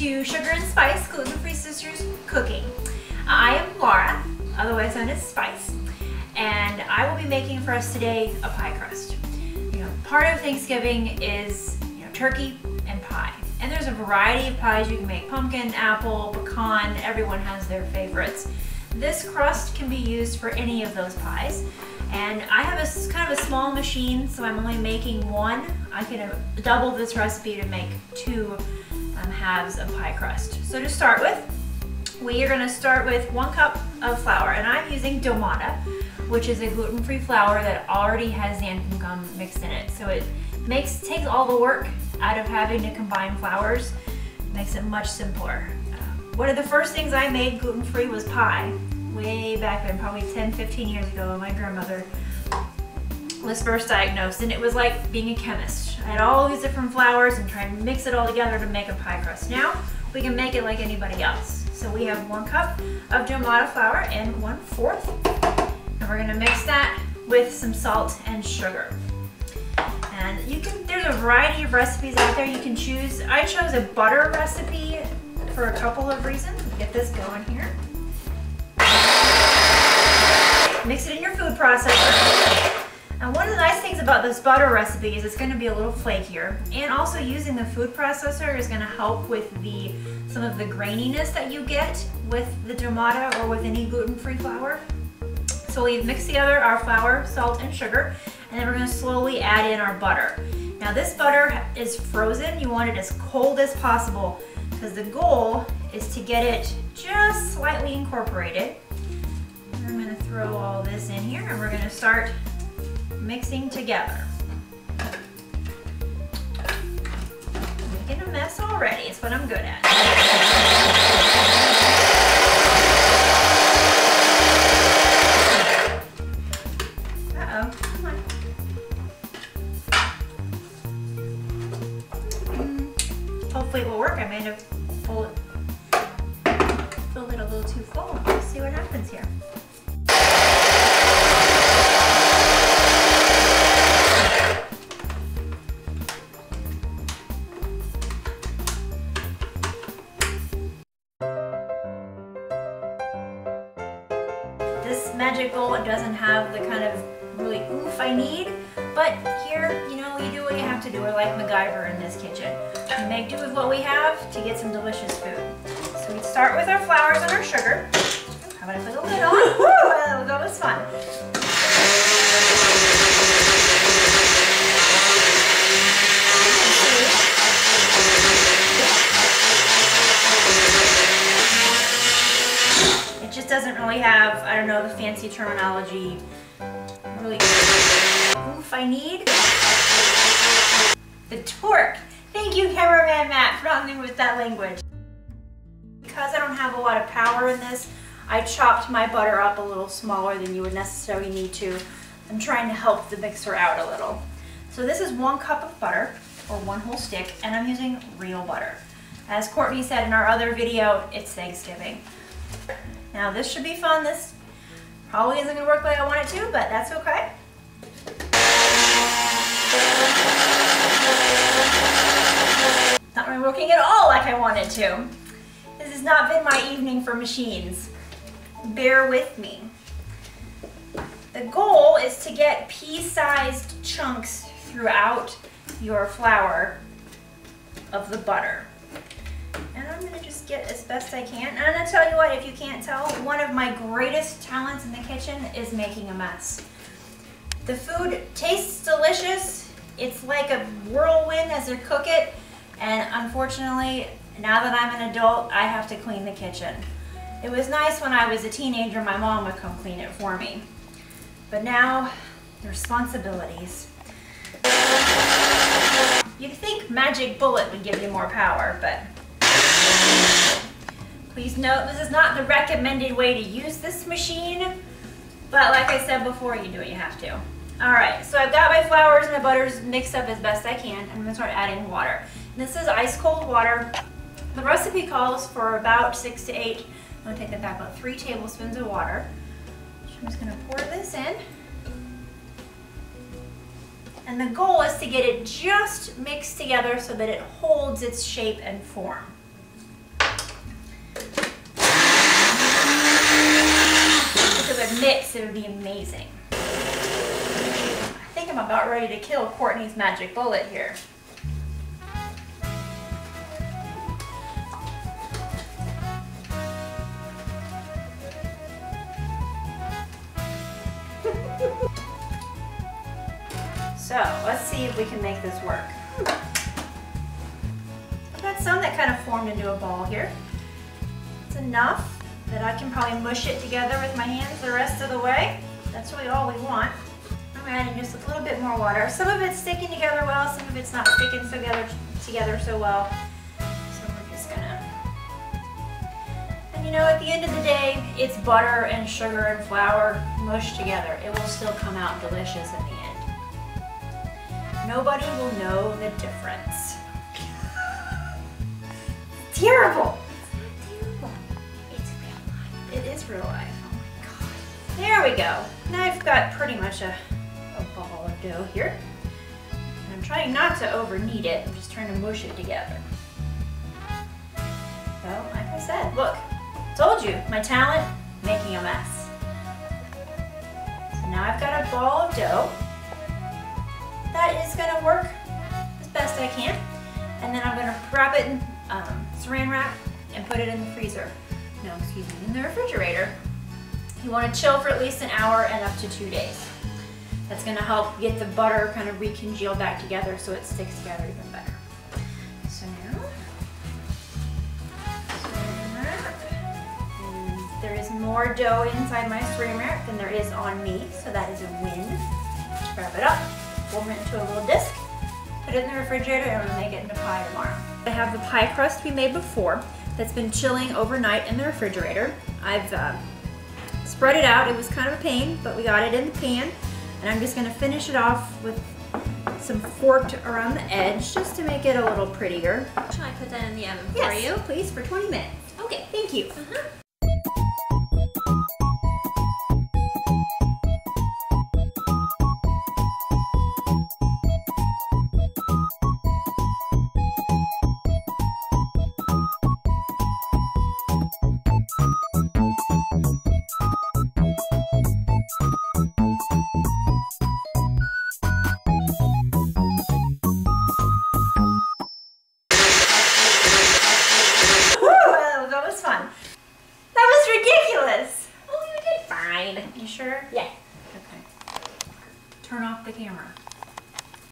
to Sugar and Spice Gluten-free Sisters Cooking. I am Laura, otherwise known as Spice, and I will be making for us today a pie crust. Part of Thanksgiving is turkey and pie, and there's a variety of pies you can make: pumpkin, apple, pecan. Everyone has their favorites. This crust can be used for any of those pies, and I have a kind of a small machine, so I'm only making one. I can double this recipe to make two halves of pie crust. So to start with, we are going to start with 1 cup of flour, and I'm using Domata, which is a gluten-free flour that already has xanthan gum mixed in it. So it takes all the work out of having to combine flours, makes it much simpler. One of the first things I made gluten-free was pie, way back then, probably 10-15 years ago. My grandmother was first diagnosed, and it was like being a chemist. I had all these different flours and trying to mix it all together to make a pie crust. Now we can make it like anybody else. So we have 1 cup of Domata flour and 1/4, and we're gonna mix that with some salt and sugar. And there's a variety of recipes out there you can choose. I chose a butter recipe for a couple of reasons. Get this going here. Mix it in your food processor. And one of the nice things about this butter recipe is it's going to be a little flakier, and also using the food processor is going to help with some of the graininess that you get with the Domata or with any gluten-free flour. So we've mixed together our flour, salt, and sugar, and then we're going to slowly add in our butter. Now this butter is frozen. You want it as cold as possible because the goal is to get it just slightly incorporated. I'm going to throw all this in here, and we're going to start mixing together. Making a mess already is what I'm good at. Uh-oh, come on. Hopefully it will work. I may have filled it a little too full. Let's see what happens here. This magic bowl doesn't have the kind of really oomph I need, but here, you do what you have to do. We're like MacGyver in this kitchen. We make do with what we have to get some delicious food. So we start with our flours and our sugar. How about I put a lid on? Woo! That was fun. It just doesn't really have, I don't know the fancy terminology, really oomph I need. The torque. Thank you, cameraman Matt, for helping me with that language. Because I don't have a lot of power in this, I chopped my butter up a little smaller than you would necessarily need to. I'm trying to help the mixer out a little. So this is 1 cup of butter, or 1 whole stick, and I'm using real butter. As Courtney said in our other video, it's Thanksgiving. Now this should be fun. This probably isn't going to work like I want it to, but that's okay. Not really working at all like I wanted to. This has not been my evening for machines. Bear with me. The goal is to get pea-sized chunks throughout your flour of the butter. And I'm going to just get as best I can. And I'm going to tell you what, if you can't tell, one of my greatest talents in the kitchen is making a mess. The food tastes delicious. It's like a whirlwind as you cook it. And unfortunately, now that I'm an adult, I have to clean the kitchen. It was nice when I was a teenager, my mom would come clean it for me. But now, the responsibilities. You'd think Magic Bullet would give you more power, but please note, this is not the recommended way to use this machine, but like I said before, you do what you have to. Alright, so I've got my flours and my butters mixed up as best I can. I'm going to start adding water. This is ice cold water. The recipe calls for about 6 to 8, I'm going to take that back, about 3 tablespoons of water. So I'm just going to pour this in. And the goal is to get it just mixed together so that it holds its shape and form. would mix, it would be amazing. I think I'm about ready to kill Courtney's magic bullet here. So let's see if we can make this work. I've got some that kind of formed into a ball here. It's enough that I can probably mush it together with my hands the rest of the way. That's really all we want. I'm adding just a little bit more water. Some of it's sticking together well, some of it's not sticking together so well. So we're just gonna... And you know, at the end of the day, it's butter and sugar and flour mushed together. It will still come out delicious in the end. Nobody will know the difference. Terrible. It's real life. It is real life. Oh my God. There we go. Now I've got pretty much a ball of dough here. And I'm trying not to over knead it. I'm just trying to mush it together. So, like I said, look. Told you, my talent, making a mess. So now I've got a ball of dough. That is going to work as best I can. And then I'm going to wrap it in saran wrap and put it in the freezer. No, excuse me, in the refrigerator. You want to chill for at least an hour and up to 2 days. That's going to help get the butter kind of recongeal back together so it sticks together even better. So now, saran wrap. And there is more dough inside my saran wrap than there is on me, so that is a win. Wrap it up. Form it into a little disc, put it in the refrigerator, and we'll make it into pie tomorrow. I have the pie crust we made before that's been chilling overnight in the refrigerator. I've spread it out. It was kind of a pain, but we got it in the pan, and I'm just going to finish it off with some forked around the edge just to make it a little prettier. Shall I put that in the oven Yes, for you? please, for 20 minutes. Okay. Thank you. You sure? Yeah. Okay. Turn off the camera.